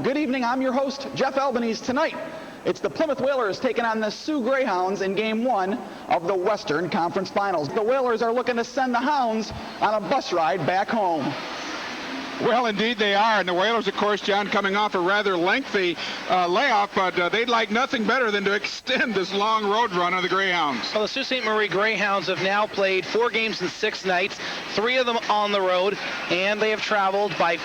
Good evening, I'm your host, Jeff Albanese. Tonight, it's the Plymouth Whalers taking on the Sault Greyhounds in Game 1 of the Western Conference Finals. The Whalers are looking to send the Hounds on a bus ride back home. Well, indeed they are, and the Whalers, of course, John, coming off a rather lengthy layoff, but they'd like nothing better than to extend this long road run of the Greyhounds. Well, the Sault Ste. Marie Greyhounds have now played 4 games in 6 nights, 3 of them on the road, and they have traveled by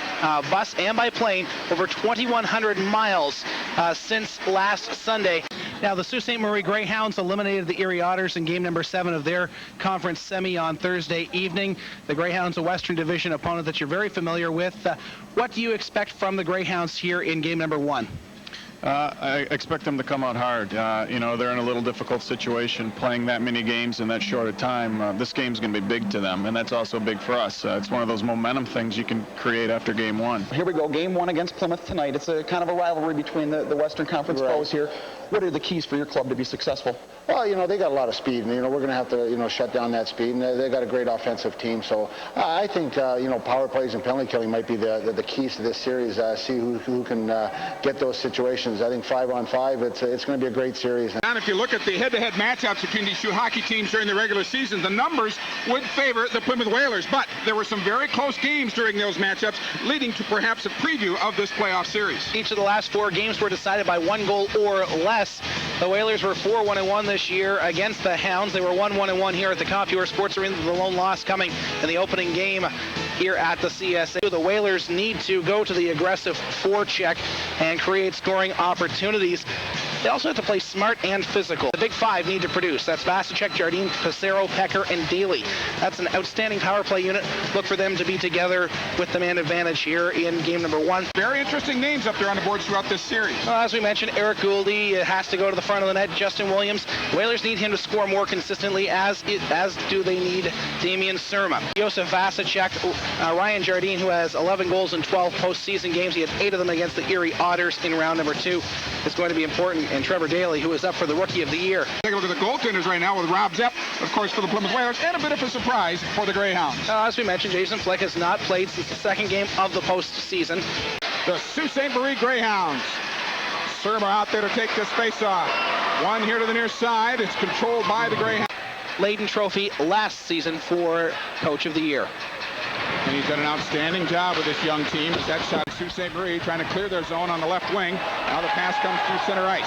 bus and by plane over 2,100 miles since last Sunday. Now, the Sault Ste. Marie Greyhounds eliminated the Erie Otters in game number 7 of their conference semi on Thursday evening. The Greyhounds, a Western Division opponent that you're very familiar with. What do you expect from the Greyhounds here in game number 1? I expect them to come out hard. You know, they're in a little difficult situation playing that many games in that short a time. This game's going to be big to them, and that's also big for us. It's one of those momentum things you can create after game 1. Here we go, game 1 against Plymouth tonight. It's a kind of a rivalry between the Western Conference foes here. What are the keys for your club to be successful? Well, you know, they got a lot of speed, and, you know, we're going to have to, you know, shut down that speed, and they got a great offensive team. So I think, you know, power plays and penalty killing might be the keys to this series. See who can get those situations. I think 5-on-5, it's going to be a great series. And if you look at the head-to-head matchups between these 2 hockey teams during the regular season, the numbers would favor the Plymouth Whalers, but there were some very close games during those matchups, leading to perhaps a preview of this playoff series. Each of the last 4 games were decided by 1 goal or less. The Whalers were 4-1-1 this year against the Hounds. They were 1-1-1 here at the Computer Sports Arena. The lone loss coming in the opening game here at the CSA. The Whalers need to go to the aggressive forecheck and create scoring opportunities. They also have to play smart and physical. The big 5 need to produce. That's Vasicek, Jardine, Passero, Pecker, and Daly. That's an outstanding power play unit. Look for them to be together with the man advantage here in game number 1. Very interesting names up there on the boards throughout this series. As we mentioned, Eric Gouldy has to go to the front of the net. Justin Williams. Whalers need him to score more consistently, as do they need Damian Surma. Josef Vasicek, Ryan Jardine, who has 11 goals in 12 postseason games. He had 8 of them against the Erie Otters in round number 2. It's going to be important. And Trevor Daly, who is up for the Rookie of the Year. Take a look at the goaltenders right now with Rob Zepp, of course, for the Plymouth Whalers, and a bit of a surprise for the Greyhounds. As we mentioned, Jason Flick has not played since the 2nd game of the postseason. The Sault Ste. Marie Greyhounds. Surma out there to take this face-off. One here to the near side. It's controlled by the Greyhounds. Layden Trophy last season for Coach of the Year. And he's done an outstanding job with this young team. As that shot, Sault Ste. Marie trying to clear their zone on the left wing. Now the pass comes through center ice.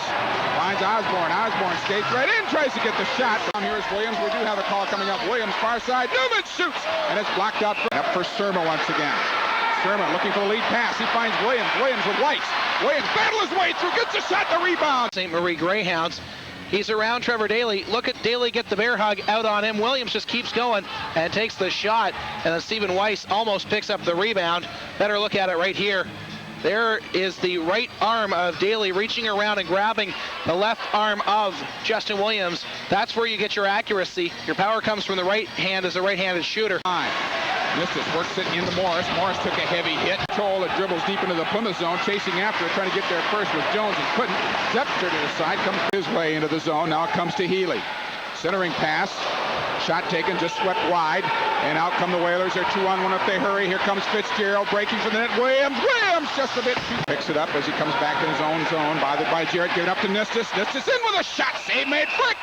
Finds Osborne. Osborne skates right in, tries to get the shot. Here's Williams. We do have a call coming up. Williams, far side. Newman shoots, and it's blocked out. Up for Surma once again. Surma looking for the lead pass. He finds Williams. Williams with Weiss. Williams battles his way through, gets a shot, the rebound. St. Marie Greyhounds. He's around Trevor Daly. Look at Daly get the bear hug out on him. Williams just keeps going and takes the shot. And then Stephen Weiss almost picks up the rebound. Better look at it right here. There is the right arm of Daly reaching around and grabbing the left arm of Justin Williams. That's where you get your accuracy. Your power comes from the right hand as a right-handed shooter. Misses, works it into Morris. Morris took a heavy hit. Troll that dribbles deep into the Plymouth zone, chasing after it, trying to get there first with Jones and couldn't. Zepter to the side, comes his way into the zone. Now it comes to Healy. Centering pass. Shot taken, just swept wide. And out come the Whalers. They're 2-on-1 if they hurry. Here comes Fitzgerald breaking for the net. Williams just a bit too. Picks it up as he comes back in his own zone. Bothered by Jarrett. Give it up to Nistis. Nistis in with a shot. Save made. Frick!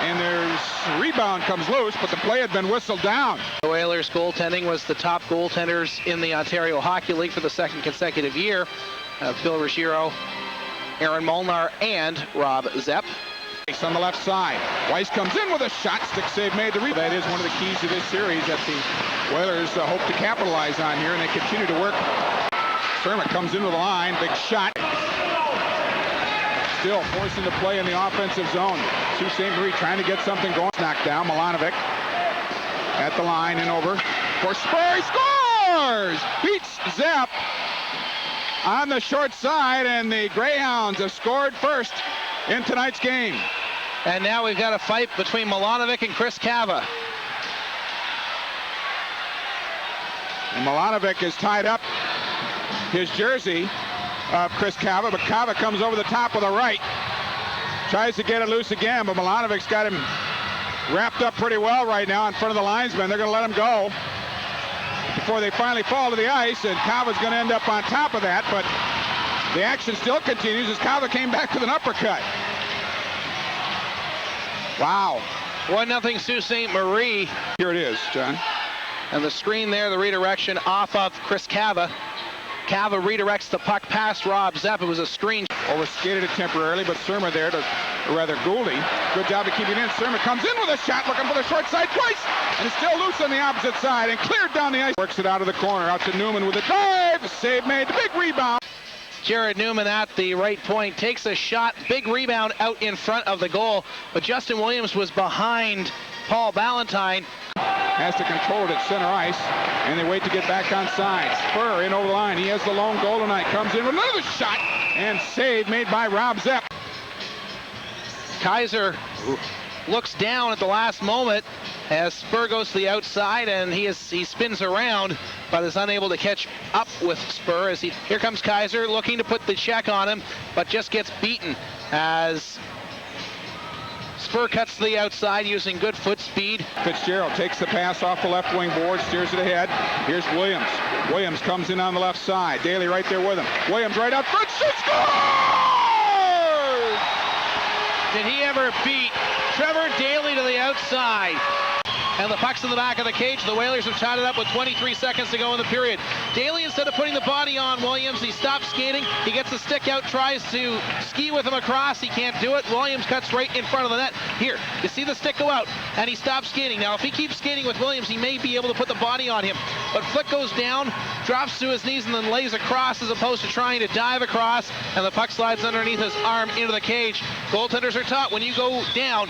And there's rebound comes loose, but the play had been whistled down. The Whalers goaltending was the top goaltenders in the Ontario Hockey League for the 2nd consecutive year. Phil Ruggiero, Aaron Molnar, and Rob Zepp. On the left side. Weiss comes in with a shot. Stick save made the rebound. That is one of the keys to this series that the Whalers hope to capitalize on here, and they continue to work. Surma comes into the line. Big shot. Still forcing the play in the offensive zone. Sault Ste. Marie trying to get something going. Knocked down. Milanovic at the line and over. For Spur, he scores! Beats Zepp on the short side, and the Greyhounds have scored first in tonight's game. And now we've got a fight between Milanovic and Chris Cava. And Milanovic has tied up his jersey of Chris Cava, but Cava comes over the top with a right. Tries to get it loose again, but Milanovic's got him wrapped up pretty well right now in front of the linesman. They're going to let him go before they finally fall to the ice, and Cava's going to end up on top of that, but The action still continues as Cava came back with an uppercut. Wow. 1-0 Sault Ste. Marie. Here it is, John. And the screen there, the redirection off of Chris Cava. Cava redirects the puck past Rob Zepp. It was a screen. Overskated it temporarily, but Surma there to, or rather Gouldy. Good job of keeping it in. Surma comes in with a shot, looking for the short side twice, and it's still loose on the opposite side and cleared down the ice. Works it out of the corner, out to Newman with a drive. Save made, big rebound. Jared Newman at the right point takes a shot, big rebound out in front of the goal, but Justin Williams was behind Paul Ballantyne. Has to control it at center ice, and they wait to get back on side. Spur in over the line. He has the lone goal tonight. Comes in with another shot, and save made by Rob Zepp. Kaiser looks down at the last moment as Spur goes to the outside, and he spins around, but is unable to catch up with Spur. Here comes Kaiser looking to put the check on him, but just gets beaten as Spur cuts to the outside using good foot speed. Fitzgerald takes the pass off the left wing board, steers it ahead. Here's Williams. Williams comes in on the left side. Daly right there with him. Williams right out front, shoots, scores! Did he ever beat Trevor Daly to the outside? And the puck's in the back of the cage. The Whalers have tied it up with 23 seconds to go in the period. Daly, instead of putting the body on Williams, he stops skating. He gets the stick out, tries to ski with him across. He can't do it. Williams cuts right in front of the net. Here, you see the stick go out, and he stops skating. Now, if he keeps skating with Williams, he may be able to put the body on him. But Flick goes down, drops to his knees, and then lays across as opposed to trying to dive across, and the puck slides underneath his arm into the cage. Goaltenders are taught when you go down.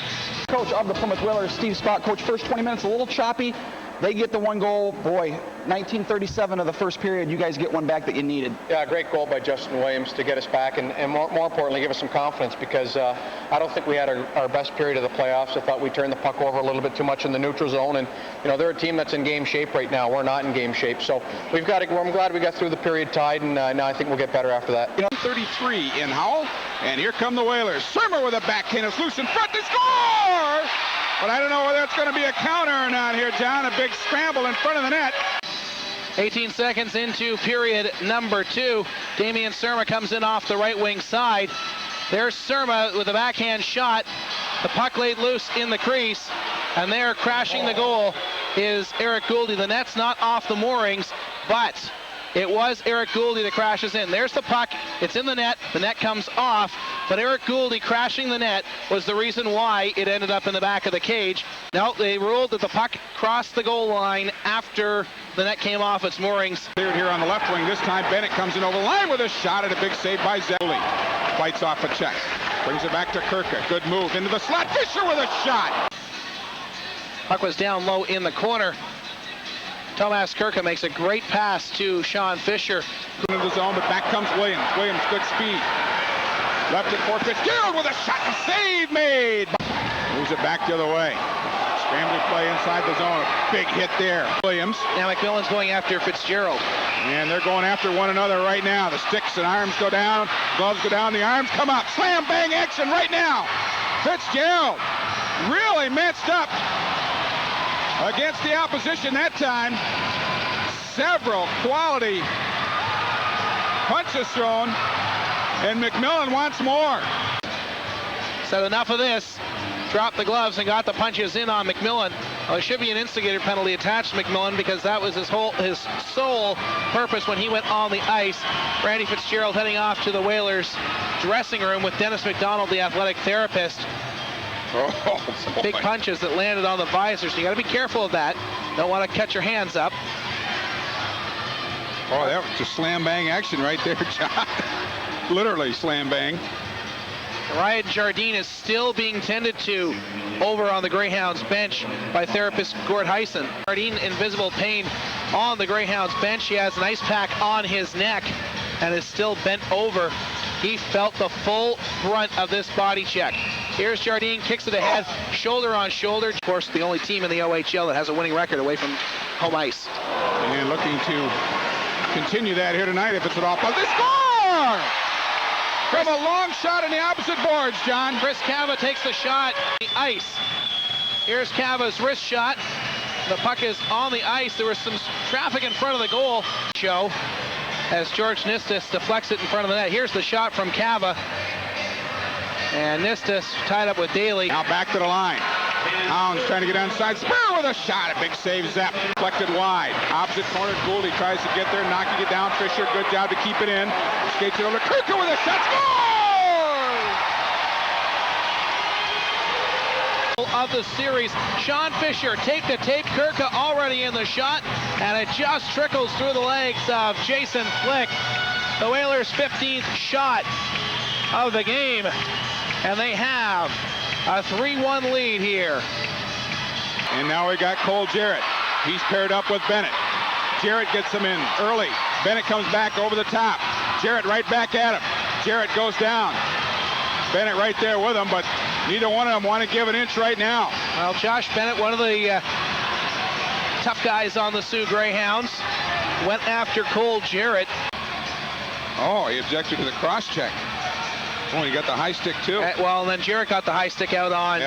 Coach of the Plymouth Whalers, Steve Scott. Coach, first 20 minutes a little choppy. They get the one goal. Boy, 1937 of the first period, you guys get one back that you needed. Yeah, great goal by Justin Williams to get us back and more importantly, give us some confidence because I don't think we had our best period of the playoffs. I thought we turned the puck over a little bit too much in the neutral zone, and you know they're a team that's in game shape right now. We're not in game shape, so I'm glad we got through the period tied, and now I think we'll get better after that. 33 in Howell, and here come the Whalers. Surma with a backhand, is loose in front, they score! But I don't know whether it's going to be a counter or not here, John. A big scramble in front of the net. 18 seconds into period number 2. Damian Surma comes in off the right wing side. There's Surma with a backhand shot. The puck laid loose in the crease. And there, crashing the goal, is Eric Gouldy. The net's not off the moorings, but it was Eric Gouldy that crashes in. There's the puck. It's in the net. The net comes off. But Eric Gouldy crashing the net was the reason why it ended up in the back of the cage. Now, they ruled that the puck crossed the goal line after the net came off its moorings. Cleared here on the left wing. This time, Bennett comes in over the line with a shot at a big save by Zelli. Fights off a check. Brings it back to Kirka. Good move into the slot. Fisher with a shot. Puck was down low in the corner. Tomas Kirka makes a great pass to Sean Fisher. Into the zone, but back comes Williams. Williams, good speed. Left it for Fitzgerald with a shot and save made. Moves it back the other way. Scrambling play inside the zone. A big hit there. Williams. Now McMillan's going after Fitzgerald. And they're going after one another right now. The sticks and arms go down. Gloves go down. The arms come up. Slam bang action right now. Fitzgerald really matched up against the opposition that time. Several quality punches thrown. And McMillan wants more. Said enough of this. Dropped the gloves and got the punches in on McMillan. Well, there should be an instigator penalty attached to McMillan because that was his sole purpose when he went on the ice. Randy Fitzgerald heading off to the Whalers dressing room with Dennis McDonald, the athletic therapist. Oh, big punches that landed on the visors. You got to be careful of that. Don't want to cut your hands up. Oh, that was just slam bang action right there, John. Literally slam bang. Ryan Jardine is still being tended to over on the Greyhounds bench by therapist Gord Heisen. Jardine in visible pain on the Greyhounds bench. He has an ice pack on his neck and is still bent over. He felt the full brunt of this body check. Here's Jardine, kicks it ahead, shoulder on shoulder. Of course, the only team in the OHL that has a winning record away from home ice. And looking to continue that here tonight if it's at all. But they score! From a long shot in the opposite boards, John. Chris Cava takes the shot on the ice. Here's Cava's wrist shot. The puck is on the ice. There was some traffic in front of the goal. as George Nistis deflects it in front of the net. Here's the shot from Cava. And Nistis tied up with Daly. Now back to the line. Hounds trying to get inside. Spur with a shot. A big save. Zepp deflected wide. Opposite corner. Gouldy tries to get there, knocking it down. Fisher, good job to keep it in. Skates it over to Kirka with a shot. Score! Of the series, Sean Fisher tape to tape. Kirka already in the shot, and it just trickles through the legs of Jason Flick. The Whalers' 15th shot of the game, and they have a 3-1 lead here. And now we got Cole Jarrett. He's paired up with Bennett. Jarrett gets him in early. Bennett comes back over the top. Jarrett right back at him. Jarrett goes down. Bennett right there with him, but neither one of them want to give an inch right now. Well, Josh Bennett, one of the tough guys on the Sioux Greyhounds, went after Cole Jarrett. Oh, he objected to the cross check. Oh, he got the high stick too. Well, and then Jarrett got the high stick out on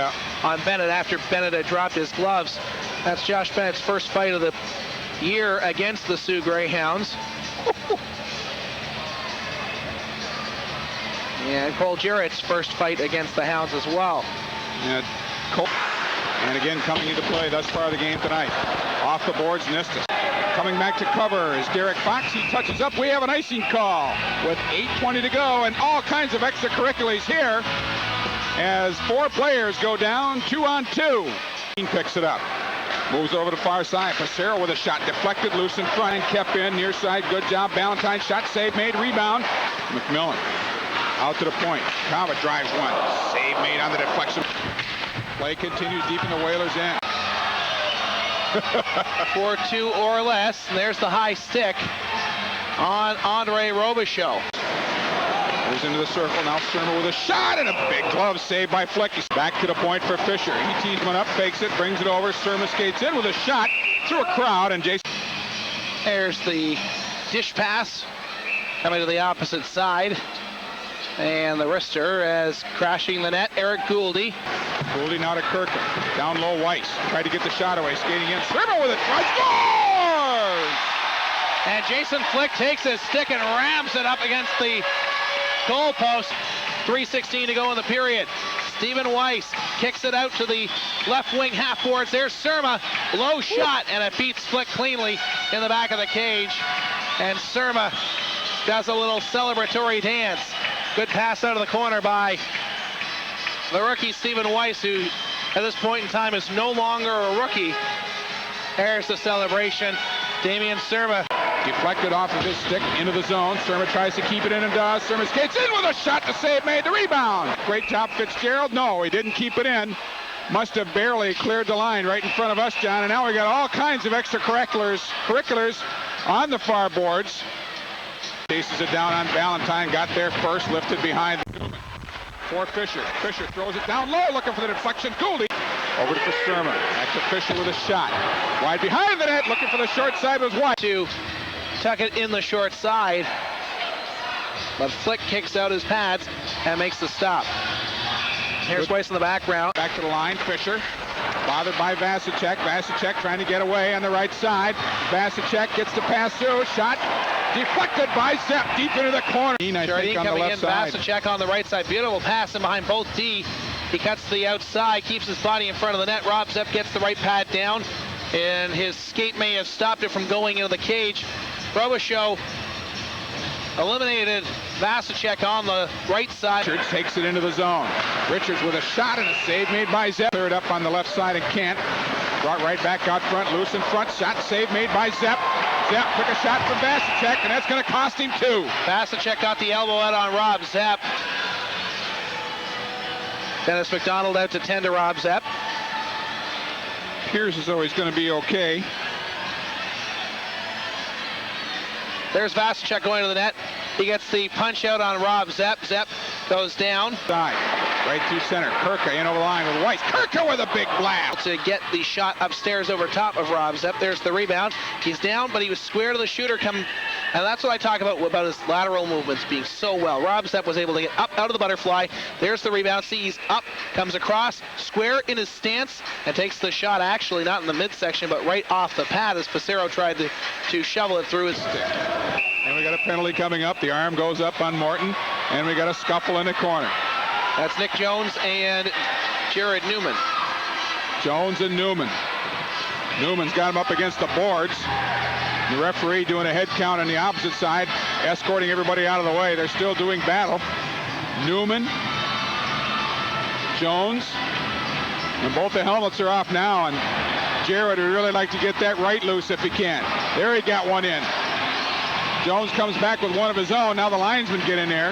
Bennett after Bennett had dropped his gloves. That's Josh Bennett's first fight of the year against the Sioux Greyhounds. And Cole Jarrett's first fight against the Hounds as well. And Cole, and again coming into play thus far of the game tonight. Off the boards, Nistis. Coming back to cover is Derek Fox. He touches up. We have an icing call with 8:20 to go, and all kinds of extracurriculars here as 4 players go down 2-on-2. He picks it up. Moves over to the far side. Passero with a shot. Deflected, loose in front, and kept in. Near side, good job. Ballantyne shot, save made, rebound. McMillan out to the point. Cava drives one. Save made on the deflection. Play continues deep in the Whalers' end. 4-2 or less. And there's the high stick on Andre Robichaud. Goes into the circle. Now Surma with a shot and a big glove save by Flick. He's back to the point for Fisher. He tees one up, fakes it, brings it over. Surma skates in with a shot through a crowd, and Jason. There's the dish pass coming to the opposite side. And the wrister as crashing the net, Eric Gouldy. Gouldy now to Kirka. Down low, Weiss. Tried to get the shot away. Skating in. Surma with a try. Scores! And Jason Flick takes his stick and rams it up against the goalpost. 3:16 to go in the period. Stephen Weiss kicks it out to the left wing half boards. There's Surma. Low shot, and it beats Flick cleanly in the back of the cage. And Surma does a little celebratory dance. Good pass out of the corner by the rookie Stephen Weiss, who at this point in time is no longer a rookie. There's the celebration. Damian Surma. Deflected off of his stick into the zone. Surma tries to keep it in and does. Surma skates in with a shot to save made. The rebound. Great job, Fitzgerald. No, he didn't keep it in. Must have barely cleared the line right in front of us, John. And now we got all kinds of extracurriculars on the far boards. Chases it down on Ballantyne. Got there first. Lifted behind for Fisher. Fisher throws it down low, looking for the deflection. Gouldy over to Surma. Back to Fisher with a shot. Wide behind the net, looking for the short side was White. To tuck it in the short side. But Flick kicks out his pads and makes the stop. Here's Weiss in the background. Back to the line, Fisher. Bothered by Vasicek. Vasicek trying to get away on the right side. Vasicek gets the pass through. Shot deflected by Zepp deep into the corner. Jardine coming in. Vasicek on the right side. Beautiful pass in behind both D. He cuts to the outside, keeps his body in front of the net. Rob Zepp gets the right pad down, and his skate may have stopped it from going into the cage. Robichaud eliminated Vasicek on the right side. Richards takes it into the zone. Richards with a shot and a save made by Zepp. Third up on the left side and can't. Brought right back out front, loose in front. Shot save made by Zepp. Zepp took a shot from Vasicek, and that's going to cost him 2. Vasicek got the elbow out on Rob Zepp. Dennis McDonald out to 10 to Rob Zepp. Appears as though he's going to be okay. There's Vasicek going to the net. He gets the punch out on Rob Zepp. Zepp goes down. Side. Right through center. Kirka in over the line with Weiss. Kirka with a big blast. To get the shot upstairs over top of Rob Zepp. There's the rebound. He's down, but he was square to the shooter. And that's what I talk about his lateral movements being so well. Rob Zepp was able to get up out of the butterfly. There's the rebound. See, he's up, comes across, square in his stance, and takes the shot actually not in the midsection, but right off the pad as Passero tried to shovel it through his stick. And we got a penalty coming up. The arm goes up on Morton, and we got a scuffle in the corner. That's Nick Jones and Jared Newman. Jones and Newman. Newman's got him up against the boards. The referee doing a head count on the opposite side, escorting everybody out of the way. They're still doing battle. Newman, Jones, and both the helmets are off now, and Jared would really like to get that right loose if he can. There, he got one in. Jones comes back with one of his own. Now the linesmen get in there.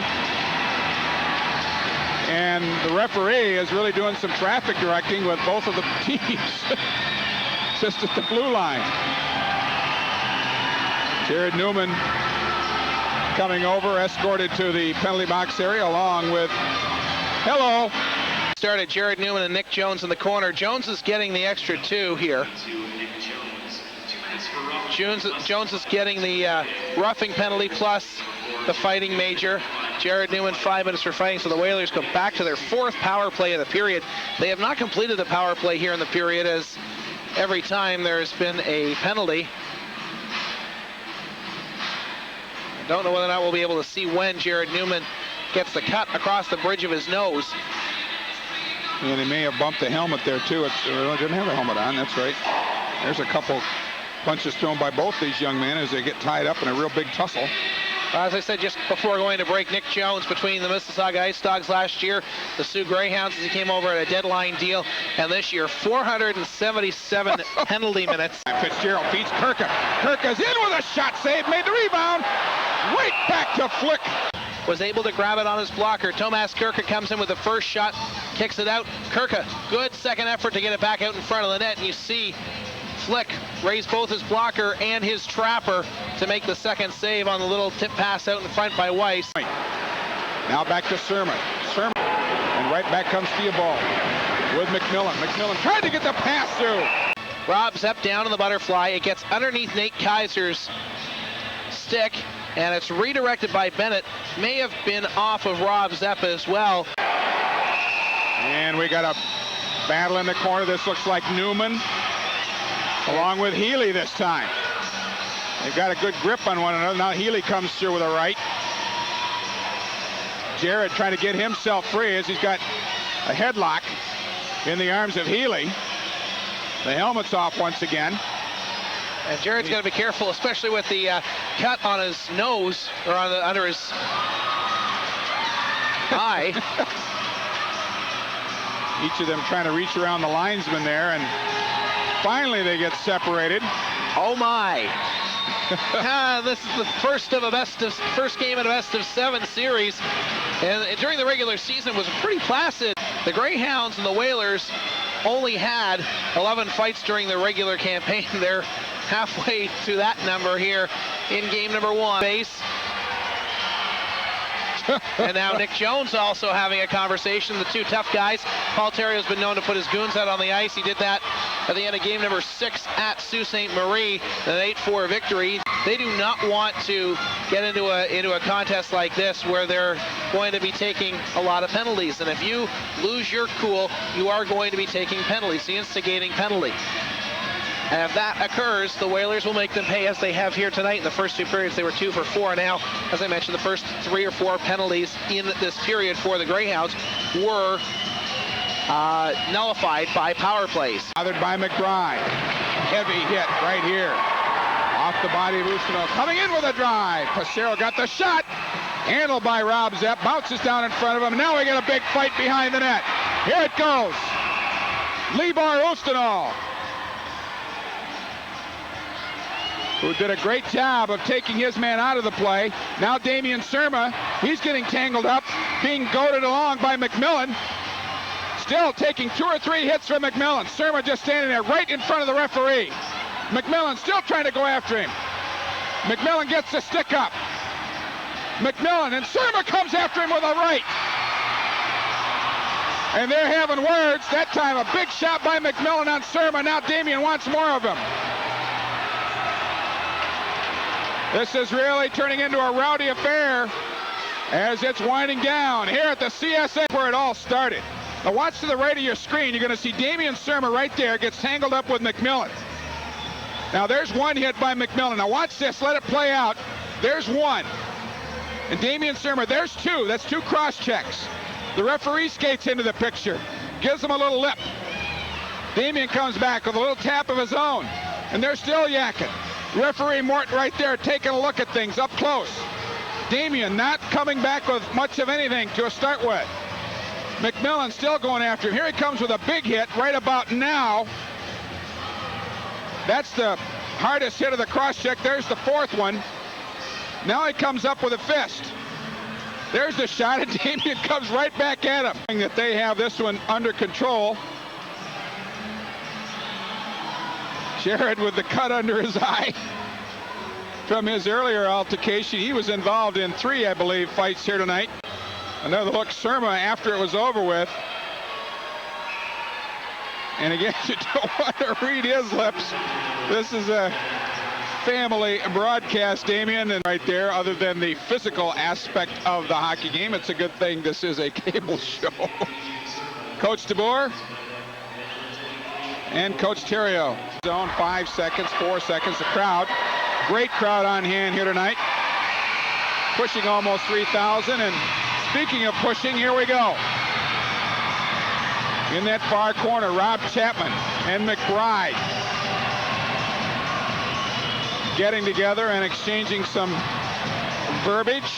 And the referee is really doing some traffic directing with both of the teams. Just at the blue line. Jared Newman coming over, escorted to the penalty box area along with, hello. Started Jared Newman and Nick Jones in the corner. Jones is getting the extra 2 here. Jones is getting the roughing penalty plus the fighting major. Jared Newman 5 minutes for fighting, so the Whalers go back to their 4th power play of the period. They have not completed the power play here in the period, as every time there's been a penalty. I don't know whether or not we'll be able to see when Jared Newman gets the cut across the bridge of his nose. And they may have bumped the helmet there too. It didn't have a helmet on, that's right. There's a couple punches thrown by both these young men as they get tied up in a real big tussle. As I said just before going to break, Nick Jones between the Mississauga Ice Dogs last year, the Sioux Greyhounds, as he came over at a deadline deal, and this year 477 penalty minutes. Fitzgerald feeds Kirka. Kirka's in with a shot save, made the rebound. Right back to Flick. Was able to grab it on his blocker. Tomas Kirka comes in with the first shot, kicks it out. Kirka, good second effort to get it back out in front of the net, and you see Flick raise both his blocker and his trapper to make the second save on the little tip pass out in front by Weiss. Now back to Surma. And right back comes Theobald with McMillan. McMillan tried to get the pass through. Rob Zepp down in the butterfly. It gets underneath Nate Kaiser's stick, and it's redirected by Bennett. May have been off of Rob Zepp as well. And we got a battle in the corner. This looks like Newman along with Healy this time. They've got a good grip on one another. Now Healy comes through with a right. Jared trying to get himself free as he's got a headlock in the arms of Healy. The helmet's off once again. And Jared's got to be careful, especially with the cut on his nose, or on under his eye. Each of them trying to reach around the linesman there, and finally they get separated. Oh my. This is the first game of a best of 7 series. And during the regular season it was pretty placid. The Greyhounds and the Whalers only had 11 fights during the regular campaign. They're halfway to that number here in game number 1. Base. And now Nick Jones also having a conversation. The two tough guys. Paul Terrio's been known to put his goons out on the ice. He did that at the end of game number 6 at Sault Ste. Marie, an 8-4 victory. They do not want to get into a contest like this where they're going to be taking a lot of penalties. And if you lose your cool, you are going to be taking penalties, the instigating penalty. And if that occurs, the Whalers will make them pay, as they have here tonight. In the first 2 periods, they were 2 for 4. Now, as I mentioned, the first 3 or 4 penalties in this period for the Greyhounds were nullified by power plays. Bothered by McBride. Heavy hit right here. Off the body of Usino. Coming in with a drive. Passero got the shot. Handled by Rob Zepp. Bounces down in front of him. Now we get a big fight behind the net. Here it goes. Lebar Ustinol, who did a great job of taking his man out of the play. Now Damian Surma, he's getting tangled up, being goaded along by McMillan. Still taking 2 or 3 hits from McMillan. Surma just standing there right in front of the referee. McMillan still trying to go after him. McMillan gets the stick up. McMillan, and Surma comes after him with a right. And they're having words. That time a big shot by McMillan on Surma. Now Damian wants more of him. This is really turning into a rowdy affair as it's winding down here at the CSA where it all started. Now watch to the right of your screen. You're going to see Damian Surma right there gets tangled up with McMillan. Now there's one hit by McMillan. Now watch this. Let it play out. There's one. And Damian Surmer, there's two. That's two cross checks. The referee skates into the picture, gives him a little lip. Damian comes back with a little tap of his own, and they're still yakking. Referee Morton right there taking a look at things up close. Damian not coming back with much of anything to start with. McMillan still going after him. Here he comes with a big hit right about now. That's the hardest hit of the cross check. There's the fourth one. Now he comes up with a fist. There's the shot, and Damian comes right back at him. That they have this one under control. Jared with the cut under his eye from his earlier altercation. He was involved in 3, I believe, fights here tonight. Another look, Surma, after it was over with. And again, you don't want to read his lips. This is a family broadcast, Damien, and right there, other than the physical aspect of the hockey game, it's a good thing this is a cable show. Coach DeBoer and Coach Theriault. Zone, 5 seconds, 4 seconds. The crowd, great crowd on hand here tonight. Pushing almost 3,000, and speaking of pushing, here we go. In that far corner, Rob Chapman and McBride getting together and exchanging some verbiage.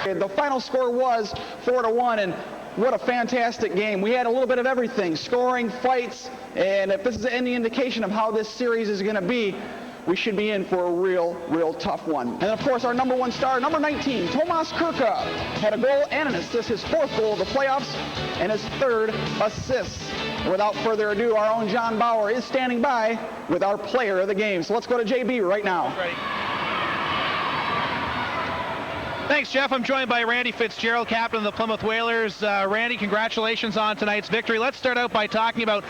The final score was 4-1, and what a fantastic game. We had a little bit of everything, scoring, fights, and if this is any indication of how this series is going to be, we should be in for a real tough one. And of course, our number 1 star, number 19, Tomas Kirka, had a goal and an assist, his 4th goal of the playoffs, and his 3rd assist. Without further ado, our own John Bauer is standing by with our player of the game. So let's go to JB right now. Ready. Thanks, Jeff. I'm joined by Randy Fitzgerald, captain of the Plymouth Whalers. Randy, congratulations on tonight's victory. Let's start out by talking about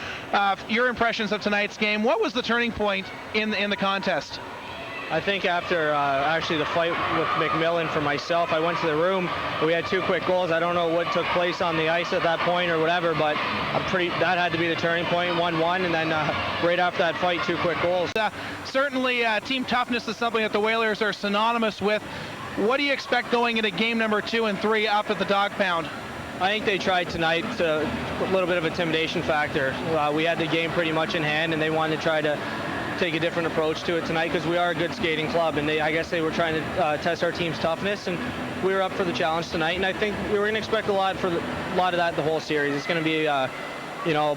your impressions of tonight's game. What was the turning point in the contest? I think after actually the fight with McMillan for myself, I went to the room. We had 2 quick goals. I don't know what took place on the ice at that point or whatever, but that had to be the turning point, 1-1, and then right after that fight, 2 quick goals. Certainly, team toughness is something that the Whalers are synonymous with. What do you expect going into game number 2 and 3 up at the Dog Pound? I think they tried tonight to a little bit of intimidation factor. We had the game pretty much in hand, and they wanted to try to take a different approach to it tonight because we are a good skating club, and I guess they were trying to test our team's toughness, and we were up for the challenge tonight, and I think we were going to expect a lot of that the whole series. It's going to be a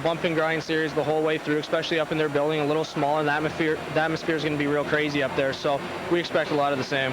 bump and grind series the whole way through, especially up in their building, a little smaller, and the atmosphere is going to be real crazy up there, so we expect a lot of the same.